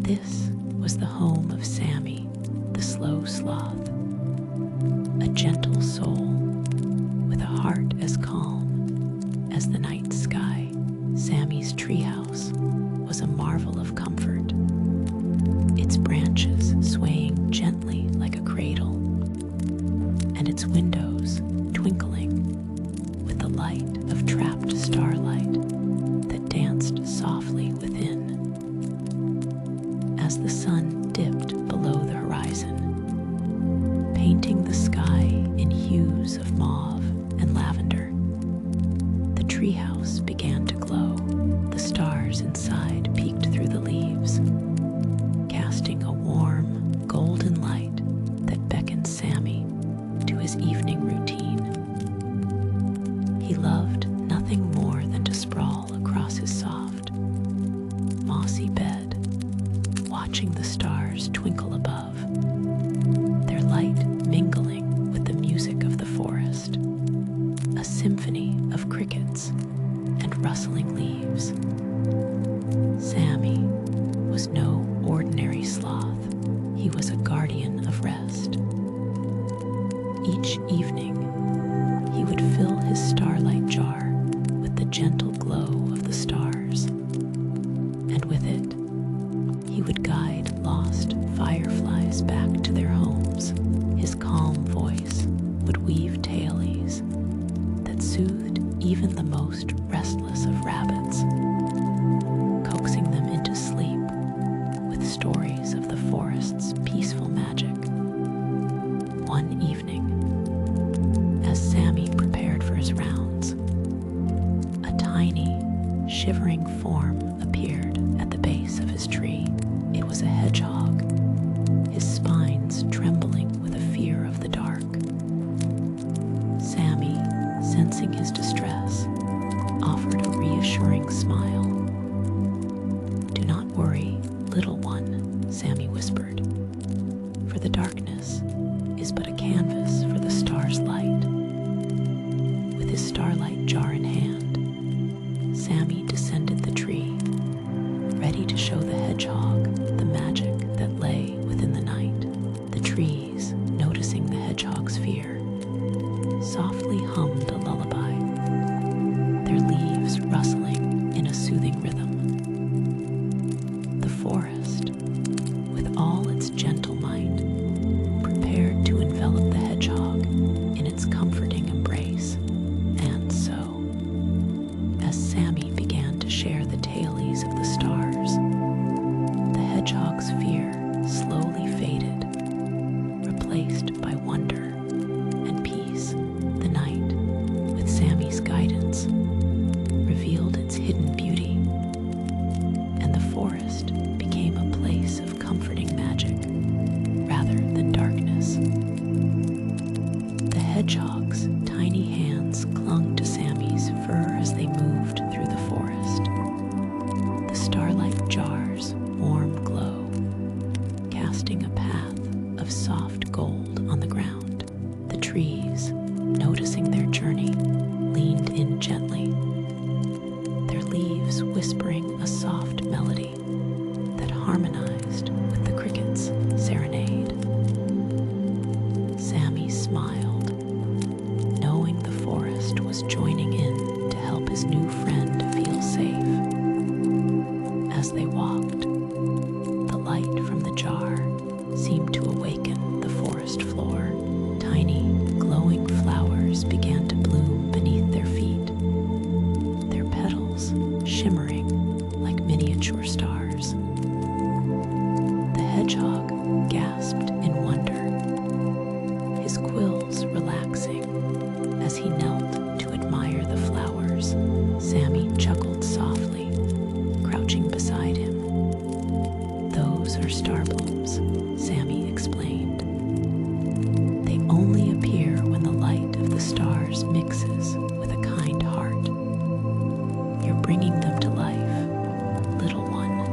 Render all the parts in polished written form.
This was the home of Sammy the Slow Sloth, a gentle soul with a heart as calm as the night sky. Sammy's treehouse was a marvel of comfort, its branches swaying gently like a cradle, and its windows twinkling with the light of trapped starlight that danced softly within. As the sun dipped below the horizon, painting the sky in hues of mauve and lavender, the treehouse began to glow. The stars inside peeked through the leaves, casting a warm, golden light that beckoned Sammy to his evening routine. He loved nothing more than to sprawl across his soft, mossy bed, watching the stars twinkle above, their light mingling with the music of the forest, a symphony of crickets and rustling leaves. Sammy was no ordinary sloth. He was a guardian of rest. Each evening, he would fill his starlight jar with the gentle glow of the stars, and with it, he would guide lost fireflies back to their homes. His calm voice would weave tales that soothed even the most restless of rabbits, coaxing them into sleep with stories of the forest's peaceful magic. One evening, as Sammy prepared for his rounds, a tiny, shivering form appeared at the base of his tree. It was a hedgehog, his spines trembling with a fear of the dark. Sammy, sensing his distress, offered a reassuring smile. "Do not worry, little one," Sammy whispered, "for the darkness is but a canvas for the star's light." With his starlight jar in hand, Sammy descended the tree, ready to show the hedgehog the magic that lay within the night. The trees, noticing the hedgehog's fear, softly hummed a lullaby, their leaves rustling in a soothing rhythm. The forest, with all its gentle might, prepared to envelop the hedgehog in its comforting embrace. And so, as Sammy began to share the tales of the stars, the hedgehog's fear slowly faded, replaced by wonder and peace. The night, with Sammy's guidance, revealed its hidden beauty, and the forest became a place of comforting magic rather than darkness. The hedgehog's tiny hands clung to Sammy's fur as they moved through the forest. The starlight jar's warm glow, casting a path of soft gold on the ground. The trees, noticing their journey, leaned in gently, their leaves whispering a soft melody that harmonized with the crickets' serenade. Sammy smiled, knowing the forest was joining in to help his new friend feel safe. As they walked, the light from the jar seemed to awaken the forest floor. Tiny, glowing flowers began to bloom beneath their feet, their petals shimmering like miniature stars. The hedgehog gasped in wonder, his quills relaxing as he knelt to admire the flowers. Sammy chuckled softly, crouching beside him. "Those are star blooms," Sammy explained. "They only appear when the light of the stars mixes with a kind heart. You're bringing them to life, little one."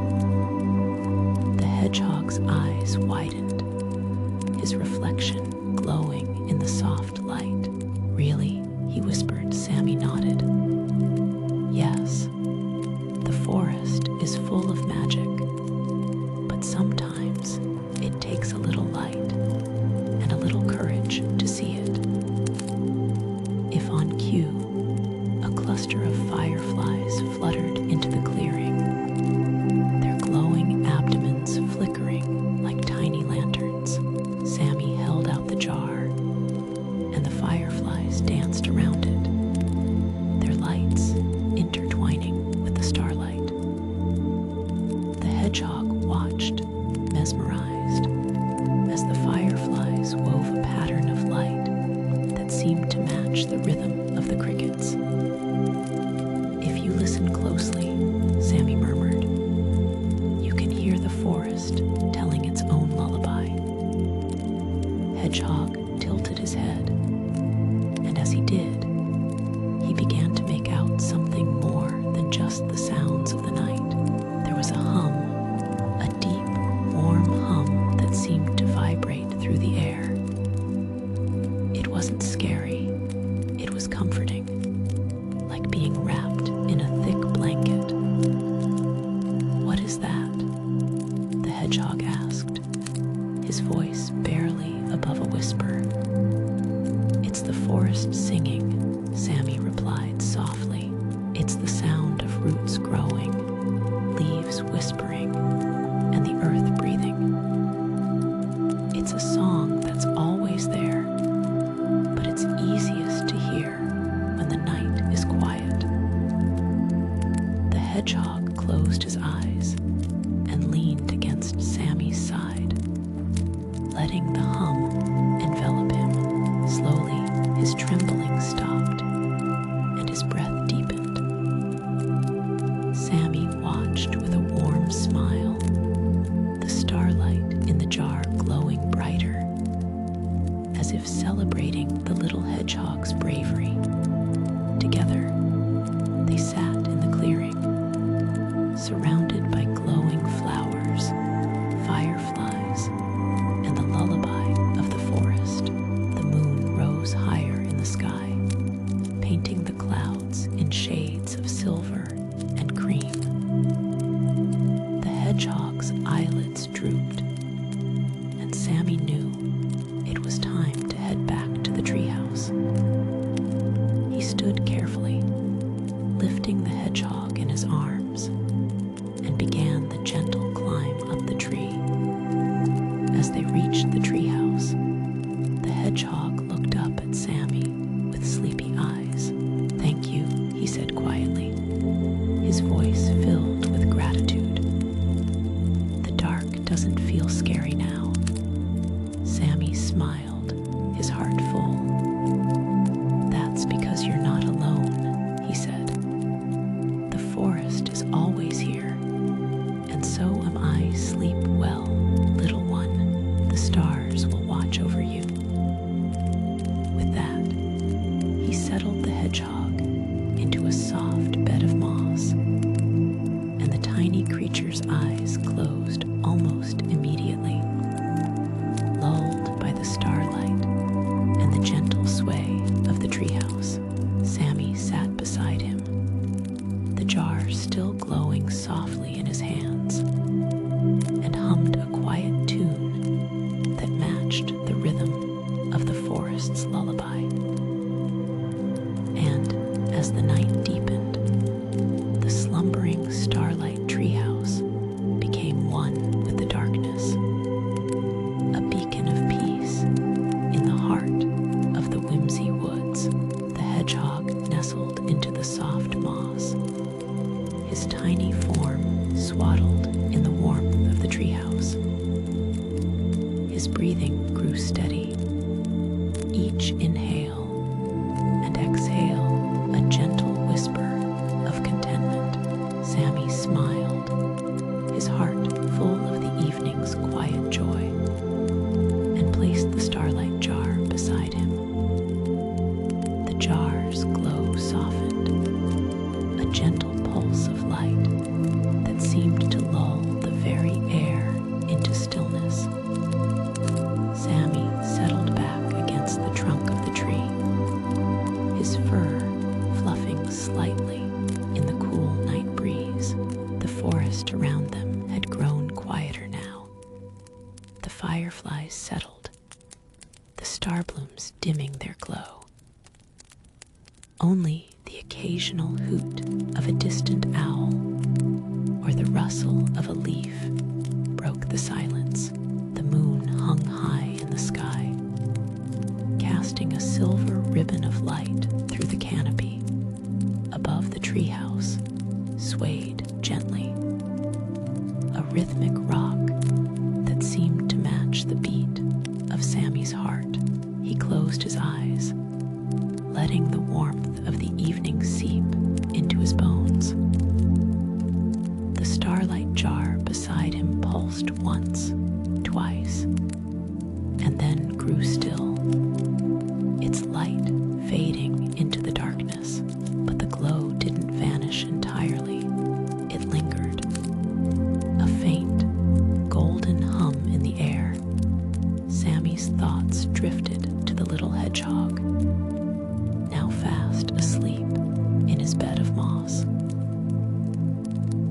The hedgehog's eyes widened, his reflection glowing in the soft light. "Really?" he whispered. Sammy nodded. "Yes, the forest is full of magic, but watch to see it. If on cue, a cluster of fireflies fluttered into the clearing, their glowing abdomens flickering like tiny lanterns, Sammy held out the jar, and the fireflies danced around it, their lights intertwining with the starlight. The hedgehog watched, mesmerized, as the fireflies wove a pattern of light that seemed to match the rhythm of the crickets. "If you listen closely," Sammy murmured, "you can hear the forest telling its own lullaby." Hedgehog tilted his head, and as he did, he began to make out something more than just the sounds of the night. There was a hum, a deep, warm hum that seemed to vibrate through the air. It wasn't scary, it was comforting, like being wrapped in a thick blanket. "What is that?" the hedgehog asked, his voice barely above a whisper. "It's the forest singing," Sammy replied softly. "It's the sound of roots growing, leaves whispering, and the earth breathing. It's a song that's always there, but it's easiest to hear when the night is quiet." The hedgehog closed his eyes and leaned against Sammy's side, letting the hum envelop him. Slowly, his trembling stopped, and his breath deepened. Sammy watched with a warm smile, the starlight in the jar glowing brighter, as if celebrating the little hedgehog's bravery. Together, they sat in the clearing, surrounded by glowing flowers, fireflies, and the lullaby of the forest. The moon rose higher in the sky, painting the clouds in shades of silver and cream. The hedgehog's eyelids drooped, and Sammy knew it was time to head back to the treehouse. He stood carefully, lifting the hedgehog in his arms, and began the gentle climb up the tree. As they reached the treehouse, the hedgehog looked up at Sammy with sleepy eyes. "Thank you," he said quietly, his voice filled with gratitude. "The dark doesn't feel scary now." Sammy smiled, his heart full. "That's because you're not alone," he said. "The forest is always here, and so am I. Sleep well, little one. The stars will watch over you." With that, he settled the hedgehog into a soft bed of moss, and the tiny creature's eyes closed almost immediately. Lulled by the starlight and the gentle sway of the treehouse, Sammy sat beside him, the jar still glowing softly in his hands, and hummed a quiet tune that matched the rhythm of the forest's lullaby. And as the night deepened, the slumbering starlight treehouse became one with the darkness, a beacon of peace in the heart of the whimsy woods. The hedgehog nestled into the soft moss, his tiny form swaddled in the warmth of the treehouse. His breathing grew steady, each inhale and exhale a gentle whisper of contentment. Sammy smiled, his heart full of the evening's quiet joy, and placed the starlight jar beside him. The jar's glow softened, a gentle pulse of light that seemed to lull the very air into stillness. Sammy settled back against the trunk of the tree, his fur fluffing slightly in the cool night breeze. The forest around them had grown quieter now. The fireflies settled. The star blooms dimming their glow. Only the occasional hoot of a distant owl or the rustle of a leaf broke the silence. The moon hung high in the sky, casting a silver ribbon of light through the canopy. Above the treehouse swayed gently a rhythmic rock that seemed to match the beat of Sammy's heart. He closed his eyes, letting the warmth of the evening seep into his bones. The starlight jar beside him pulsed once, twice, and then grew still, its light fading into the darkness. But the glow didn't vanish entirely. It lingered, a faint, golden hum in the air. Sammy's thoughts drifted to the little hedgehog, now fast asleep in his bed of moss.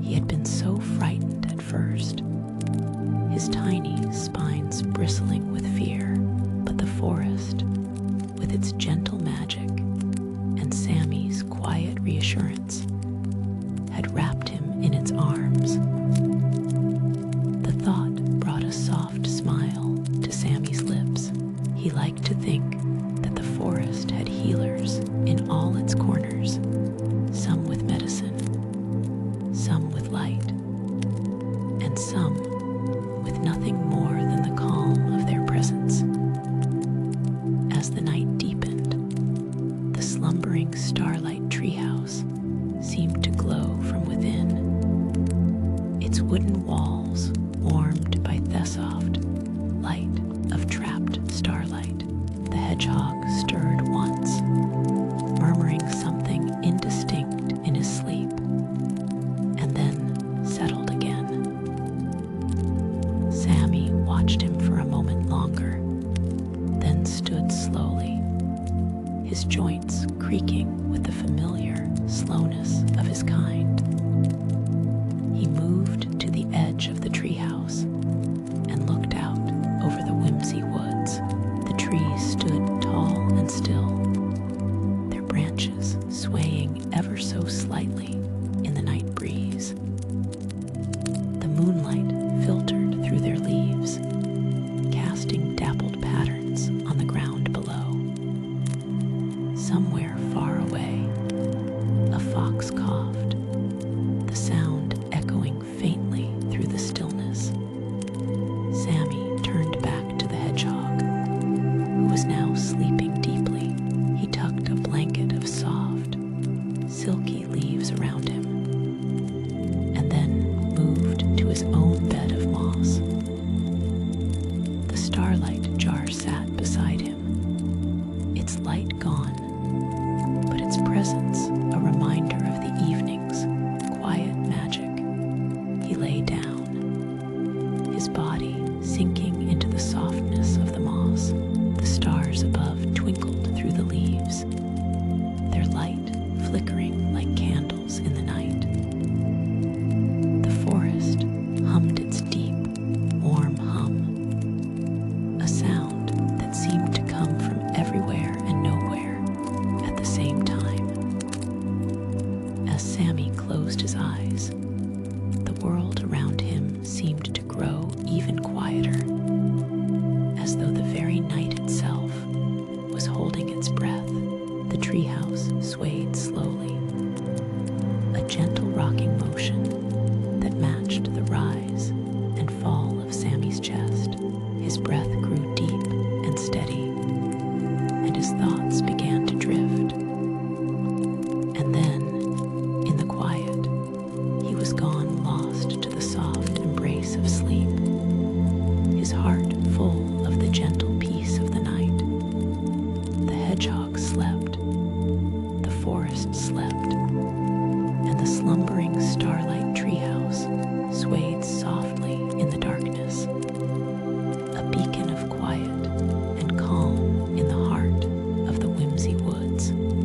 He had been so frightened at first, his tiny spines bristling with fear, but the forest, with its gentle magic and Sammy's quiet reassurance, had wrapped him in its arms. The thought brought a soft smile to Sammy's lips. He liked to think that the forest had healers in all its corners, some with medicine, some with light, and some with nothing more than the calm of their presence. As the night deepened, the slumbering starlight treehouse seemed to glow from within, its wooden walls warmed by the light of trapped starlight. The hedgehog stirred once, murmuring something indistinct in his sleep, and then settled again. Sammy watched him for a moment longer, then stood slowly, his joints creaking with the familiar slowness of his kind. He moved to the edge of the treehouse and looked out over the whimsy woods. The trees stood tall and still, their branches swaying ever so slightly in the night breeze. The moonlight filtered through their leaves, casting dappled patterns on the ground below. Somewhere far away, a fox coughed, the sound echoing faintly through the stillness. Sammy turned back to the hedgehog, who was now sleeping deeply. He tucked a blanket of soft, silky leaves around him, and then moved to his own bed of moss. The starlight jar sat beside him, its light gone, but its presence a reminder of the evening's quiet magic. He lay down, his body sinking into the softness of the moss. The stars above twinkled through the leaves, their light flickering like candles in the night. The forest hummed its deep, warm hum, a sound that seemed to come from everywhere and nowhere at the same time. As Sammy closed his eyes, the world around him seemed to grow even quieter, as though the very night itself was holding its breath. The treehouse swayed slowly, a gentle rocking motion that matched the rise and fall of Sammy's chest. His breath grew deep and steady, and his thoughts began to drift. And then, in the quiet, he was gone, lost to the soft embrace of sleep, his heart full of the gentle